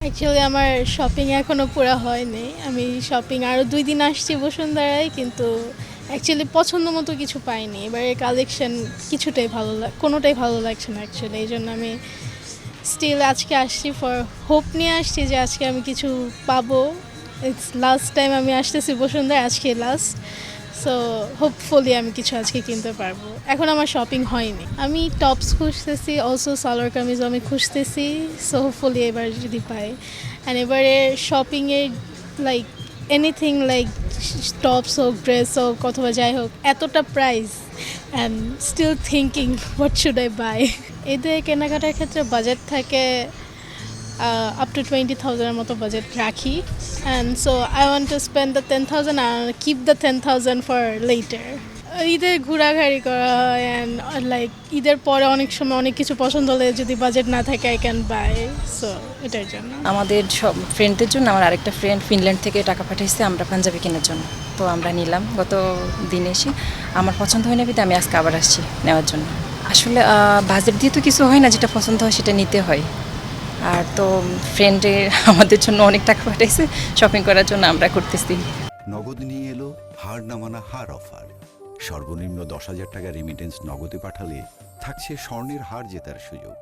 Actually আমার shopping এখনও পুরা হয়নি। আমি শপিং আরও 2 দিন আসছি বসুন্ধরায়, কিন্তু অ্যাকচুয়ালি পছন্দ মতো কিছু পাইনি। এবারে কালেকশন কিছুটাই কোনোটাই ভালো লাগছে না অ্যাকচুয়ালি। এই জন্য আমি স্টিল আজকে আসছি ফর হোপ নিয়ে আসছি যে আজকে আমি কিছু পাবো। ইটস লাস্ট টাইম আমি আসতেছি বসুন্ধরা, আজকে লাস্ট। সো হোপফুলি আমি কিছু আজকে কিনতে পারবো। এখন আমার শপিং হয়নি। আমি টপস খুঁজতেছি, অলসো সালোয়ার কামিজও আমি খুঁজতেছি। সো হোপফুলি এবার যদি পাই। অ্যান্ড এবারে শপিংয়ে লাইক এনিথিং লাইক টপস হোক, ড্রেস হোক অথবা যাই হোক, এতটা price and still thinking what should I buy. এদের কেনাকাটার ক্ষেত্রে বাজেট থাকে আপ টু 20,000 মতো বাজেট রাখি। And so I want to spend the 10,000 আর কিপ দ্য 10,000 ফর লেটার। ঈদের ঘোরাঘুরি করা হয় অ্যান্ড লাইক ঈদের পরে অনেক সময় অনেক কিছু পছন্দ হলে যদি বাজেট না থাকে আই ক্যান বাই। সো এটার জন্য আমাদের সব ফ্রেন্ডদের জন্য আমার আরেকটা ফ্রেন্ড ফিনল্যান্ড থেকে টাকা পাঠিয়েছে আমরা পাঞ্জাবি কেনার জন্য। তো আমরা নিলাম গত দিন এসে, আমার পছন্দ হয় না বিধে আমি আজকে আবার আসছি নেওয়ার জন্য। আসলে বাজেট দিয়ে তো কিছু হয় না, যেটা পছন্দ হয় সেটা নিতে হয়। আর তো ফ্রেন্ডে আমাদের জন্য অনেক টাকা পাঠাইছে শপিং করার জন্য, আমরা করতেছি। নগদ নিয়ে এলো হার না মানা হার অফার। সর্বনিম্ন 10,000 টাকা রেমিটেন্স নগদে পাঠালে থাকছে স্বর্ণের হার জেতার সুযোগ।